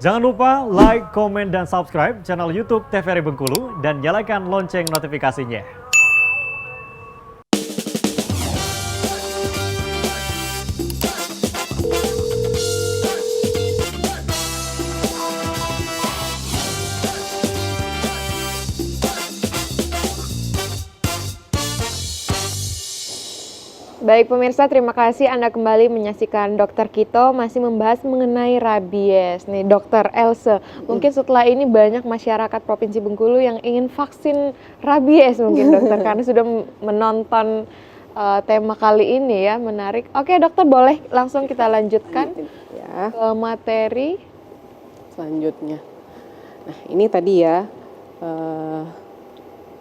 Jangan lupa like, komen, dan subscribe channel YouTube TVRI Bengkulu dan nyalakan lonceng notifikasinya. Baik pemirsa, terima kasih Anda kembali menyaksikan Dokter Kito masih membahas mengenai rabies. Nih Dokter Else, mungkin setelah ini banyak masyarakat Provinsi Bengkulu yang ingin vaksin rabies mungkin dokter karena sudah menonton tema kali ini ya, menarik. Oke dokter, boleh langsung kita lanjutkan Ya, ke materi. selanjutnya. Nah, ini tadi ya.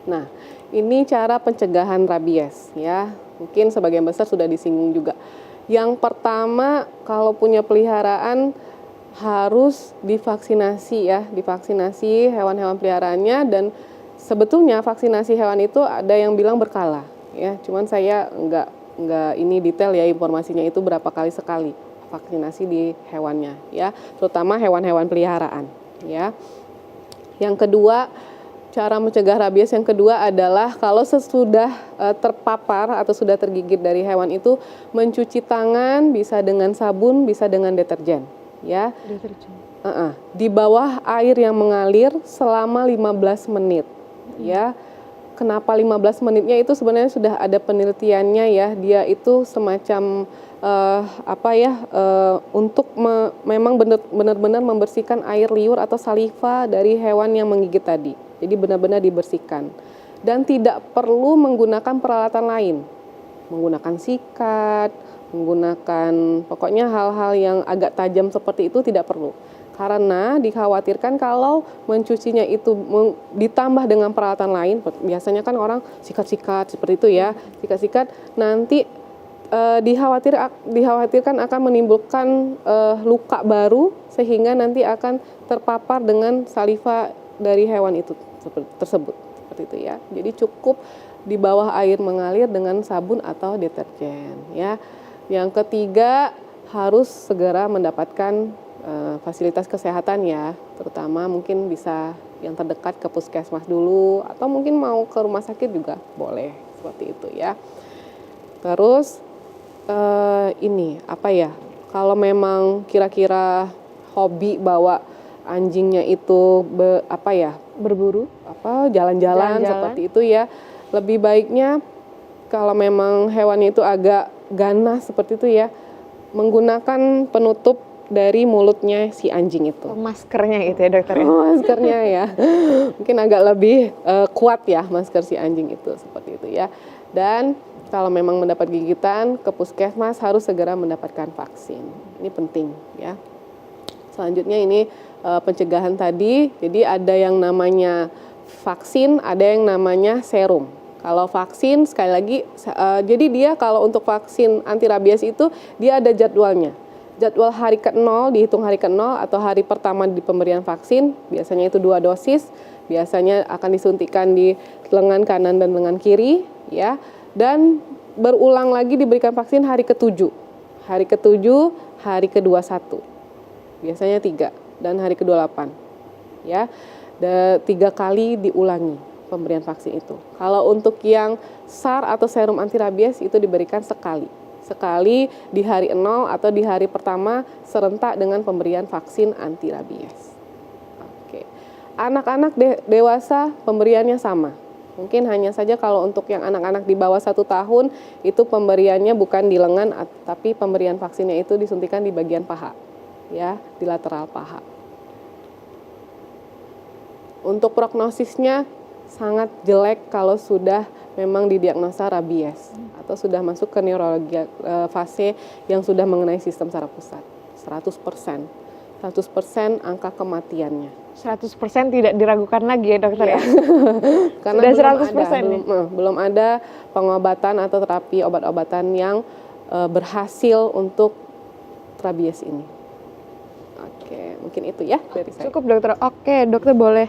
Nah, ini cara pencegahan rabies ya. Mungkin sebagian besar sudah disinggung juga. Yang pertama, kalau punya peliharaan harus divaksinasi ya, divaksinasi hewan-hewan peliharaannya, dan sebetulnya vaksinasi hewan itu ada yang bilang berkala ya. Cuman saya nggak ini detail ya informasinya itu berapa kali sekali vaksinasi di hewannya ya, terutama hewan-hewan peliharaan ya. Yang kedua, cara mencegah rabies yang kedua adalah kalau sesudah terpapar atau sudah tergigit dari hewan itu, mencuci tangan bisa dengan sabun, bisa dengan deterjen ya. Deterjen. Di bawah air yang mengalir selama 15 menit ya. Kenapa 15 menitnya itu sebenarnya sudah ada penelitiannya ya. Dia itu semacam untuk memang benar-benar membersihkan air liur atau saliva dari hewan yang menggigit tadi. Jadi benar-benar dibersihkan. Dan tidak perlu menggunakan peralatan lain. Menggunakan sikat, menggunakan pokoknya hal-hal yang agak tajam seperti itu tidak perlu. Karena dikhawatirkan kalau mencucinya itu ditambah dengan peralatan lain, biasanya kan orang sikat-sikat seperti itu ya, sikat-sikat nanti dikhawatirkan akan menimbulkan luka baru sehingga nanti akan terpapar dengan saliva dari hewan itu tersebut seperti itu ya. Jadi cukup di bawah air mengalir dengan sabun atau deterjen ya. Yang ketiga, harus segera mendapatkan fasilitas kesehatan ya, terutama mungkin bisa yang terdekat ke puskesmas dulu atau mungkin mau ke rumah sakit juga boleh seperti itu ya. Terus kalau memang kira-kira hobi bawa anjingnya itu Berburu. jalan-jalan seperti itu ya, lebih baiknya kalau memang hewannya itu agak ganas seperti itu ya, menggunakan penutup dari mulutnya si anjing itu. Maskernya gitu ya dokter ya? Maskernya ya, mungkin agak lebih kuat ya masker si anjing itu seperti itu ya. Dan kalau memang mendapat gigitan, ke puskesmas harus segera mendapatkan vaksin. Ini penting ya. Selanjutnya ini pencegahan tadi, jadi ada yang namanya vaksin, ada yang namanya serum. Kalau vaksin sekali lagi, jadi dia kalau untuk vaksin anti rabies itu dia ada jadwalnya. Jadwal hari ke-0, dihitung hari ke-0 atau hari pertama di pemberian vaksin, biasanya itu 2 dosis, biasanya akan disuntikan di lengan kanan dan lengan kiri ya. Dan berulang lagi diberikan vaksin hari ke-7, hari ke-7, hari ke-21, biasanya 3, dan hari ke-28 ya. 3 kali diulangi pemberian vaksin itu. Kalau untuk yang SAR atau serum anti rabies itu diberikan sekali di hari 0 atau di hari pertama serentak dengan pemberian vaksin anti rabies. Oke. Anak-anak dewasa pemberiannya sama. Mungkin hanya saja kalau untuk yang anak-anak di bawah 1 tahun itu pemberiannya bukan di lengan, tapi pemberian vaksinnya itu disuntikan di bagian paha, ya, di lateral paha. Untuk prognosisnya sangat jelek kalau sudah memang didiagnosa rabies atau sudah masuk ke neurologi fase yang sudah mengenai sistem saraf pusat. 100% angka kematiannya. 100% tidak diragukan lagi ya dokter ya? Karena belum ada pengobatan atau terapi obat-obatan yang berhasil untuk rabies ini. Oke, mungkin itu ya dari saya. Cukup dokter. Oke, dokter boleh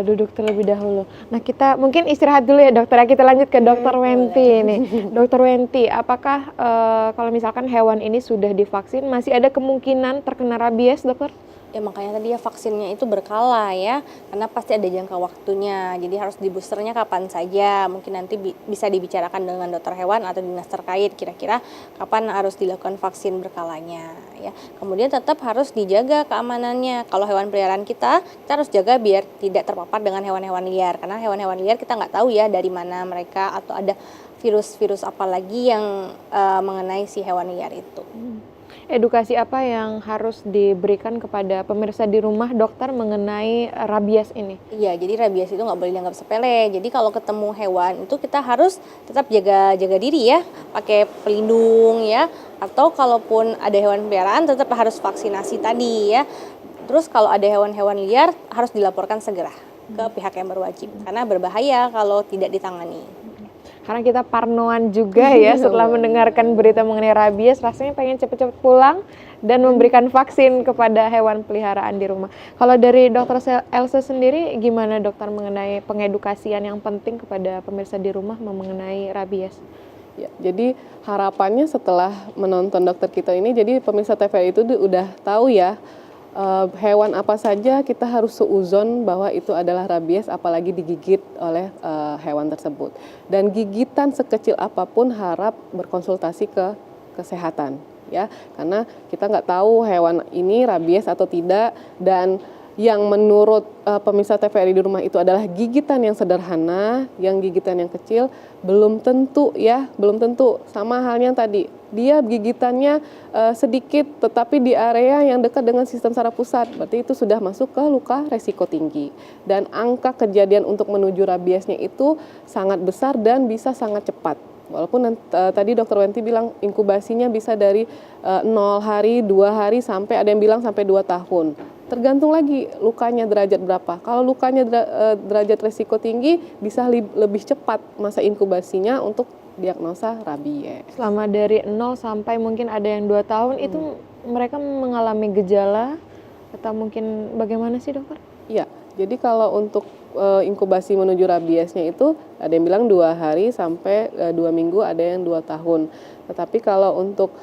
duduk terlebih dahulu. Nah, kita mungkin istirahat dulu ya dokter. Kita lanjut ke dokter Wenti ini. Dokter Wenti, apakah kalau misalkan hewan ini sudah divaksin masih ada kemungkinan terkena rabies, dokter? Ya makanya tadi ya vaksinnya itu berkala ya, karena pasti ada jangka waktunya. Jadi harus di boosternya kapan saja. Mungkin nanti bisa dibicarakan dengan dokter hewan atau dinas terkait kira-kira kapan harus dilakukan vaksin berkalanya ya. Kemudian tetap harus dijaga keamanannya. Kalau hewan peliharaan kita harus jaga biar tidak terpapar dengan hewan-hewan liar. Karena hewan-hewan liar kita nggak tahu ya dari mana mereka atau ada virus-virus apa lagi yang mengenai si hewan liar itu. Edukasi apa yang harus diberikan kepada pemirsa di rumah dokter mengenai rabies ini? Iya, jadi rabies itu nggak boleh dianggap sepele. Jadi kalau ketemu hewan itu kita harus tetap jaga diri ya, pakai pelindung ya. Atau kalaupun ada hewan peliharaan tetap harus vaksinasi tadi ya. Terus kalau ada hewan-hewan liar harus dilaporkan segera ke pihak yang berwajib karena berbahaya kalau tidak ditangani. Karena kita parnoan juga ya setelah mendengarkan berita mengenai rabies, rasanya pengen cepet-cepet pulang dan memberikan vaksin kepada hewan peliharaan di rumah. Kalau dari Dokter Elsa sendiri, gimana dokter mengenai pengedukasian yang penting kepada pemirsa di rumah mengenai rabies? Ya, jadi harapannya setelah menonton dokter kita ini, jadi pemirsa TVRI itu udah tahu ya, hewan apa saja kita harus seuzon bahwa itu adalah rabies, apalagi digigit oleh hewan tersebut. Dan gigitan sekecil apapun harap berkonsultasi ke kesehatan ya, karena kita nggak tahu hewan ini rabies atau tidak. Dan yang menurut pemirsa TVRI di rumah itu adalah gigitan yang sederhana, yang gigitan yang kecil belum tentu ya, belum tentu. Sama halnya tadi, dia gigitannya sedikit tetapi di area yang dekat dengan sistem saraf pusat, berarti itu sudah masuk ke luka resiko tinggi. Dan angka kejadian untuk menuju rabiesnya itu sangat besar dan bisa sangat cepat. Walaupun tadi Dokter Wenti bilang inkubasinya bisa dari 0 hari, 2 hari, sampai ada yang bilang sampai 2 tahun. Tergantung lagi lukanya derajat berapa. Kalau lukanya derajat resiko tinggi, bisa lebih cepat masa inkubasinya untuk diagnosa rabies. Selama dari 0 sampai mungkin ada yang 2 tahun, itu mereka mengalami gejala atau mungkin bagaimana sih dokter? Iya, jadi kalau untuk inkubasi menuju rabiesnya itu ada yang bilang 2 hari sampai 2 minggu, ada yang 2 tahun. Tetapi kalau untuk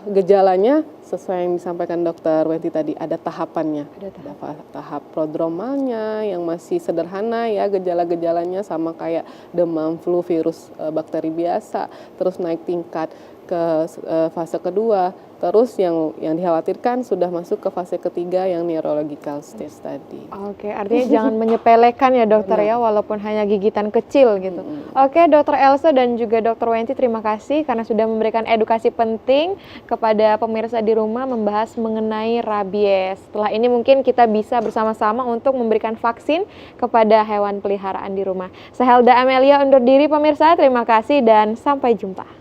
gejalanya sesuai yang disampaikan Dokter Wenti tadi, ada tahapannya. Ada tahap prodromalnya yang masih sederhana ya, gejala-gejalanya sama kayak demam, flu, virus, bakteri biasa, terus naik tingkat ke fase kedua, terus yang dikhawatirkan sudah masuk ke fase ketiga yang neurological stage tadi. Oke, artinya jangan menyepelekan ya dokter ya, walaupun hanya gigitan kecil gitu. Oke, Dokter Elsa dan juga Dokter Wenti, terima kasih karena sudah memberikan edukasi penting kepada pemirsa di rumah membahas mengenai rabies. Setelah ini mungkin kita bisa bersama-sama untuk memberikan vaksin kepada hewan peliharaan di rumah. Saya Helda Amelia undur diri pemirsa, terima kasih dan sampai jumpa.